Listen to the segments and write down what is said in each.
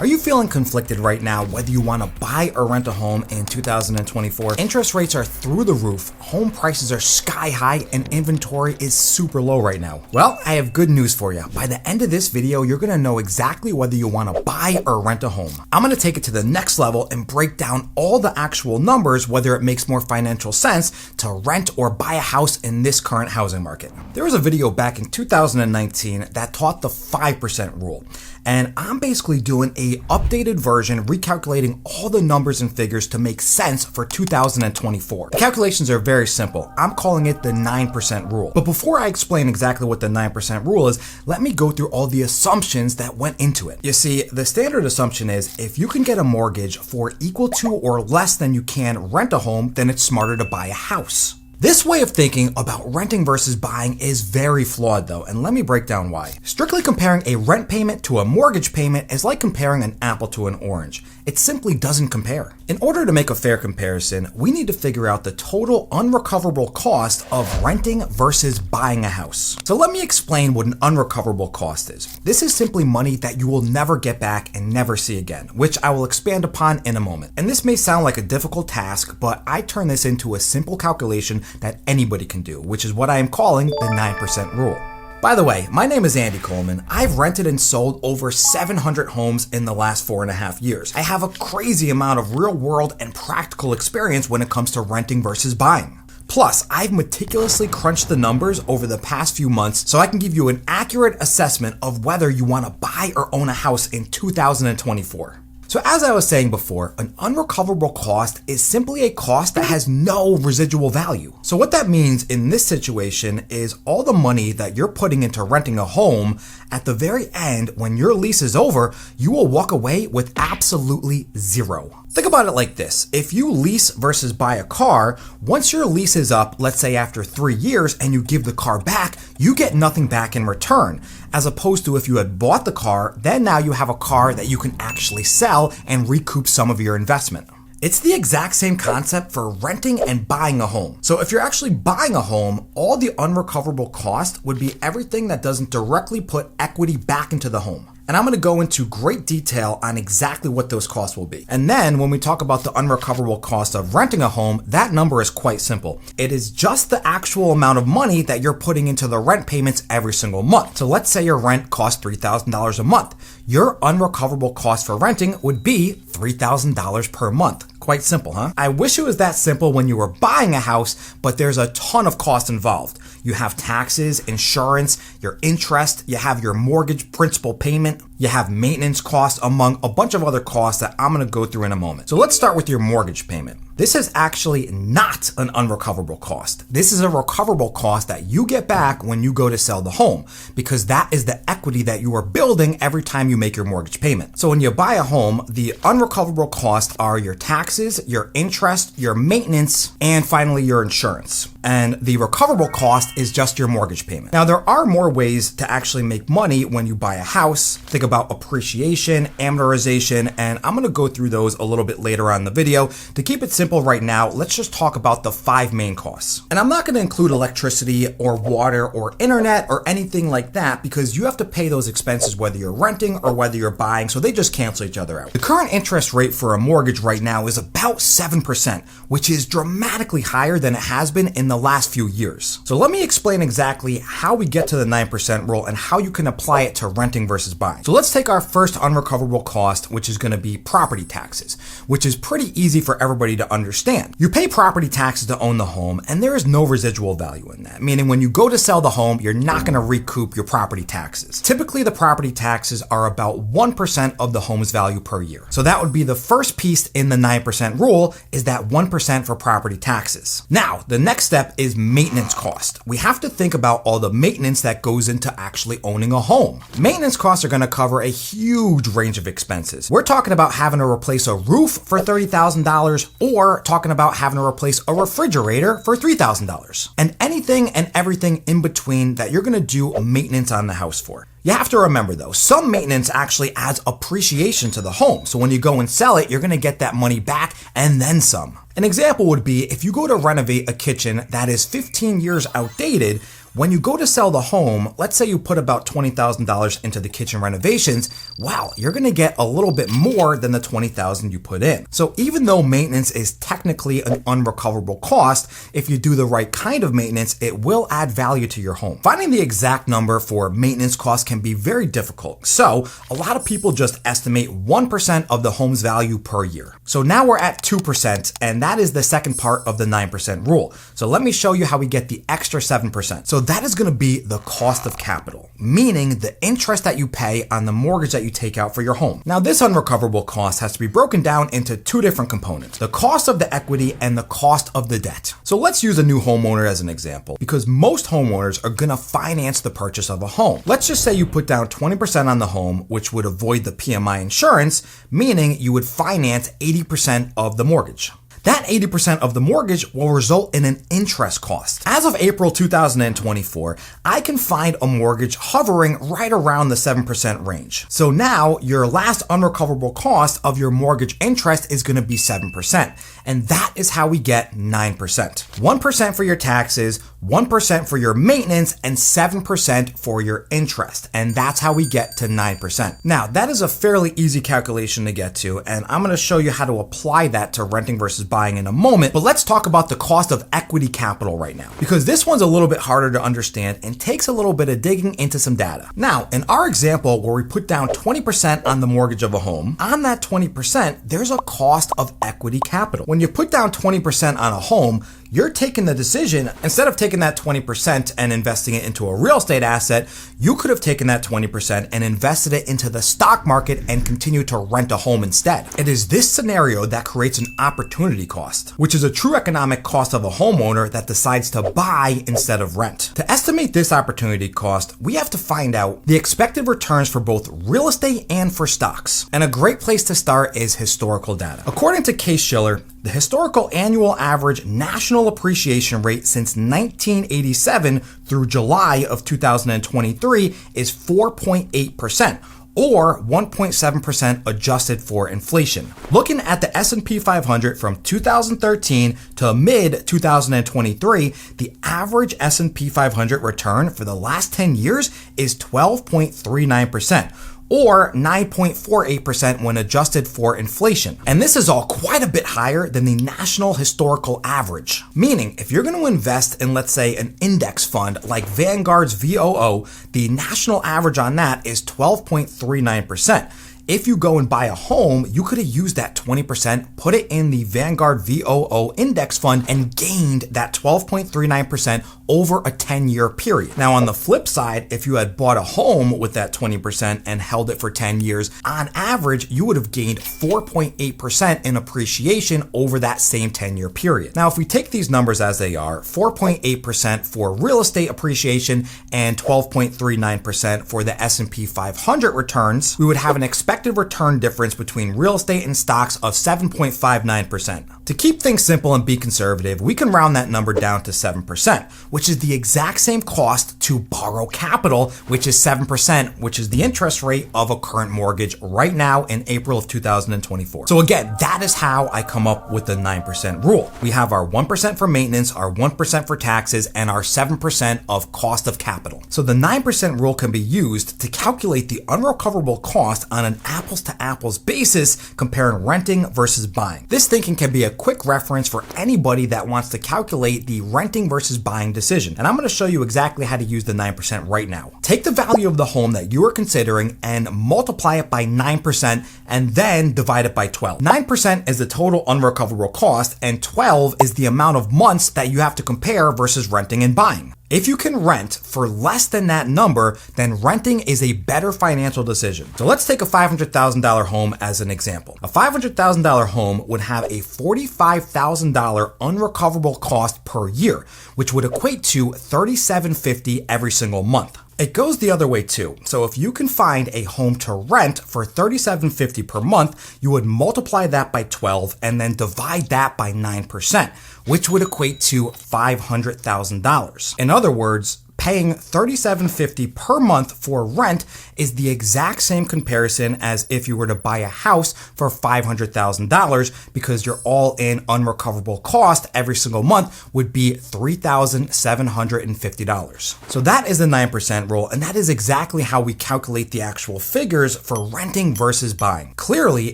Are you feeling conflicted right now whether you want to buy or rent a home in 2024? Interest rates are through the roof, home prices are sky high, and inventory is super low right now. Well, I have good news for you. By the end of this video, you're going to know exactly whether you want to buy or rent a home. I'm going to take it to the next level and break down all the actual numbers, whether it makes more financial sense to rent or buy a house in this current housing market. There was a video back in 2019 that taught the 5% rule. And I'm basically doing a updated version, recalculating all the numbers and figures to make sense for 2024. The calculations are very simple. I'm calling it the 9% rule. But before I explain exactly what the 9% rule is, let me go through all the assumptions that went into it. You see, the standard assumption is if you can get a mortgage for equal to or less than you can rent a home, then it's smarter to buy a house. This way of thinking about renting versus buying is very flawed though, and let me break down why. Strictly comparing a rent payment to a mortgage payment is like comparing an apple to an orange. It simply doesn't compare. In order to make a fair comparison, we need to figure out the total unrecoverable cost of renting versus buying a house. So let me explain what an unrecoverable cost is. This is simply money that you will never get back and never see again, which I will expand upon in a moment. And this may sound like a difficult task, but I turn this into a simple calculation that anybody can do, which is what I am calling the 9% rule. By the way, my name is Andy Coleman. I've rented and sold over 700 homes in the last 4.5 years. I have a crazy amount of real world and practical experience when it comes to renting versus buying. Plus, I've meticulously crunched the numbers over the past few months so I can give you an accurate assessment of whether you want to buy or own a house in 2024. So as I was saying before, an unrecoverable cost is simply a cost that has no residual value. So what that means in this situation is all the money that you're putting into renting a home, at the very end, when your lease is over, you will walk away with absolutely zero. Think about it like this. If you lease versus buy a car, once your lease is up, let's say after 3 years, and you give the car back, you get nothing back in return. As opposed to if you had bought the car, then now you have a car that you can actually sell and recoup some of your investment. It's the exact same concept for renting and buying a home. So if you're actually buying a home, all the unrecoverable cost would be everything that doesn't directly put equity back into the home. And I'm going to go into great detail on exactly what those costs will be. And then when we talk about the unrecoverable cost of renting a home, that number is quite simple. It is just the actual amount of money that you're putting into the rent payments every single month. So let's say your rent costs $3,000 a month. Your unrecoverable cost for renting would be $3,000 per month. Quite simple, huh? I wish it was that simple when you were buying a house, but there's a ton of cost involved. You have taxes, insurance, your interest, you have your mortgage principal payment, you have maintenance costs, among a bunch of other costs that I'm going to go through in a moment. So let's start with your mortgage payment. This is actually not an unrecoverable cost. This is a recoverable cost that you get back when you go to sell the home, because that is the equity that you are building every time you make your mortgage payment. So when you buy a home, the unrecoverable costs are your taxes, your interest, your maintenance, and finally your insurance. And the recoverable cost is just your mortgage payment. Now, there are more ways to actually make money when you buy a house. Think about appreciation, amortization, and I'm going to go through those a little bit later on in the video. To keep it simple right now, let's just talk about the 5 main costs. And I'm not going to include electricity or water or internet or anything like that, because you have to pay those expenses whether you're renting or whether you're buying, so they just cancel each other out. The current interest rate for a mortgage right now is about 7%, which is dramatically higher than it has been in the last few years. So let me explain exactly how we get to the 9% rule and how you can apply it to renting versus buying. So let's take our first unrecoverable cost, which is going to be property taxes, which is pretty easy for everybody to understand. You pay property taxes to own the home, and there is no residual value in that, meaning when you go to sell the home, you're not going to recoup your property taxes. Typically, the property taxes are about 1% of the home's value per year. So that would be the first piece in the 9% rule, is that 1% for property taxes. Now, the next step is maintenance cost. We have to think about all the maintenance that goes into actually owning a home. Maintenance costs are going to cover a huge range of expenses. We're talking about having to replace a roof for $30,000 or talking about having to replace a refrigerator for $3,000 and anything and everything in between that you're going to do maintenance on the house for. You have to remember though, some maintenance actually adds appreciation to the home. So when you go and sell it, you're going to get that money back and then some. An example would be if you go to renovate a kitchen that is 15 years outdated, When you go to sell the home, let's say you put about $20,000 into the kitchen renovations, wow, you're gonna get a little bit more than the $20,000 you put in. So even though maintenance is technically an unrecoverable cost, if you do the right kind of maintenance, it will add value to your home. Finding the exact number for maintenance costs can be very difficult. So a lot of people just estimate 1% of the home's value per year. So now we're at 2%, and that is the second part of the 9% rule. So let me show you how we get the extra 7%. So that is gonna be the cost of capital, meaning the interest that you pay on the mortgage that you take out for your home. Now this unrecoverable cost has to be broken down into two different components: the cost of the equity and the cost of the debt. So let's use a new homeowner as an example, because most homeowners are gonna finance the purchase of a home. Let's just say you put down 20% on the home, which would avoid the PMI insurance, meaning you would finance 80% of the mortgage. That 80% of the mortgage will result in an interest cost. As of April 2024, I can find a mortgage hovering right around the 7% range. So now your last unrecoverable cost of your mortgage interest is going to be 7%. And that is how we get 9%. 1% for your taxes, 1% for your maintenance, and 7% for your interest. And that's how we get to 9%. Now, that is a fairly easy calculation to get to, and I'm going to show you how to apply that to renting versus buying in a moment. But let's talk about the cost of equity capital right now, because this one's a little bit harder to understand and takes a little bit of digging into some data. Now, in our example where we put down 20% on the mortgage of a home, on that 20%, there's a cost of equity capital. When you put down 20% on a home, you're taking the decision, instead of taking that 20% and investing it into a real estate asset, you could have taken that 20% and invested it into the stock market and continued to rent a home instead. It is this scenario that creates an opportunity cost, which is a true economic cost of a homeowner that decides to buy instead of rent. To estimate this opportunity cost, we have to find out the expected returns for both real estate and for stocks. And a great place to start is historical data. According to Case-Shiller, the historical annual average national appreciation rate since 1987 through July of 2023 is 4.8%. or 1.7% adjusted for inflation. Looking at the S&P 500 from 2013 to mid-2023, the average S&P 500 return for the last 10 years is 12.39%. or 9.48% when adjusted for inflation. And this is all quite a bit higher than the national historical average. Meaning, if you're going to invest in, let's say, an index fund like Vanguard's VOO, the national average on that is 12.39%. If you go and buy a home, you could have used that 20%, put it in the Vanguard VOO index fund, and gained that 12.39% over a 10-year period. Now, on the flip side, if you had bought a home with that 20% and held it for 10 years, on average, you would have gained 4.8% in appreciation over that same 10-year period. Now, if we take these numbers as they are, 4.8% for real estate appreciation and 12.39% for the S&P 500 returns, we would have an expected return difference between real estate and stocks of 7.59%. To keep things simple and be conservative, we can round that number down to 7%, which is the exact same cost to borrow capital, which is 7%, which is the interest rate of a current mortgage right now in April of 2024. So again, that is how I come up with the 9% rule. We have our 1% for maintenance, our 1% for taxes, and our 7% of cost of capital. So the 9% rule can be used to calculate the unrecoverable cost on an apples to apples basis, comparing renting versus buying. This thinking can be a quick reference for anybody that wants to calculate the renting versus buying decision. And I'm going to show you exactly how to use the 9% right now. Take the value of the home that you are considering and multiply it by 9% and then divide it by 12. 9% is the total unrecoverable cost and 12 is the amount of months that you have to compare versus renting and buying. If you can rent for less than that number, then renting is a better financial decision. So let's take a $500,000 home as an example. A $500,000 home would have a $45,000 unrecoverable cost per year, which would equate to $3,750 every single month. It goes the other way too. So if you can find a home to rent for $3,750 per month, you would multiply that by 12 and then divide that by 9%, which would equate to $500,000. In other words, Paying $37.50 per month for rent is the exact same comparison as if you were to buy a house for $500,000, because your all-in unrecoverable cost every single month would be $3,750. So that is the 9% rule, and that is exactly how we calculate the actual figures for renting versus buying. Clearly,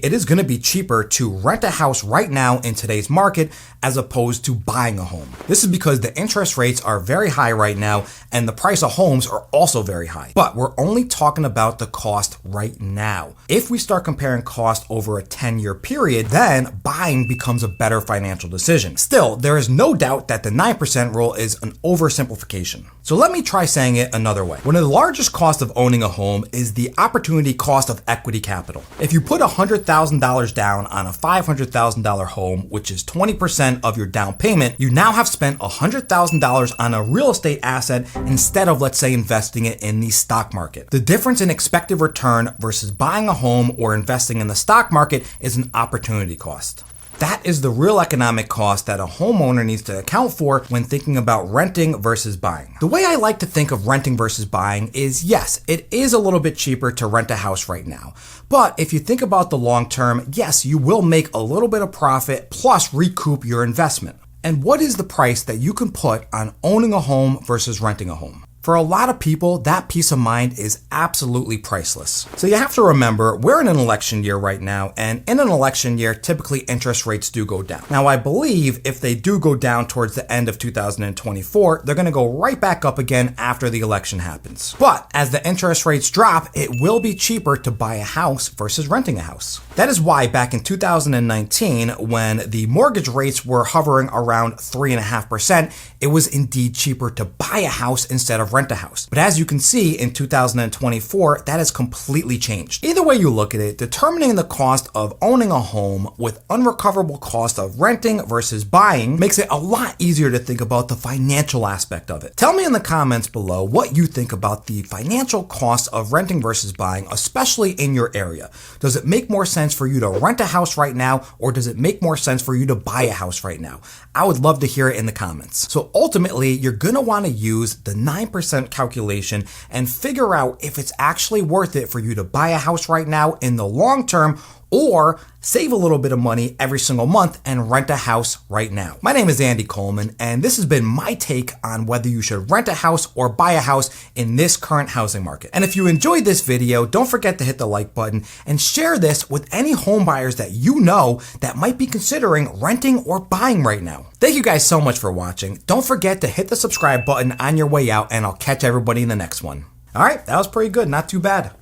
it is going to be cheaper to rent a house right now in today's market as opposed to buying a home. This is because the interest rates are very high right now, and the price of homes are also very high. But we're only talking about the cost right now. If we start comparing cost over a 10-year period, then buying becomes a better financial decision. Still, there is no doubt that the 9% rule is an oversimplification. So let me try saying it another way. One of the largest costs of owning a home is the opportunity cost of equity capital. If you put $100,000 down on a $500,000 home, which is 20% of your down payment, you now have spent $100,000 on a real estate asset instead of, let's say, investing it in the stock market. The difference in expected return versus buying a home or investing in the stock market is an opportunity cost. That is the real economic cost that a homeowner needs to account for when thinking about renting versus buying. The way I like to think of renting versus buying is, yes, it is a little bit cheaper to rent a house right now. But if you think about the long term, yes, you will make a little bit of profit plus recoup your investment. And what is the price that you can put on owning a home versus renting a home? For a lot of people, that peace of mind is absolutely priceless. So you have to remember, we're in an election year right now, and in an election year, typically interest rates do go down. Now, I believe if they do go down towards the end of 2024, they're going to go right back up again after the election happens. But as the interest rates drop, it will be cheaper to buy a house versus renting a house. That is why back in 2019, when the mortgage rates were hovering around 3.5%, it was indeed cheaper to buy a house instead of rent a house. But as you can see, in 2024, that has completely changed. Either way you look at it, determining the cost of owning a home with unrecoverable cost of renting versus buying makes it a lot easier to think about the financial aspect of it. Tell me in the comments below what you think about the financial cost of renting versus buying, especially in your area. Does it make more sense for you to rent a house right now, or does it make more sense for you to buy a house right now? I would love to hear it in the comments. So ultimately, you're going to want to use the 9% calculation and figure out if it's actually worth it for you to buy a house right now in the long term, or save a little bit of money every single month and rent a house right now. My name is Andy Coleman, and this has been my take on whether you should rent a house or buy a house in this current housing market. And if you enjoyed this video, don't forget to hit the like button and share this with any home buyers that you know that might be considering renting or buying right now. Thank you guys so much for watching. Don't forget to hit the subscribe button on your way out, and I'll catch everybody in the next one. All right, that was pretty good, not too bad.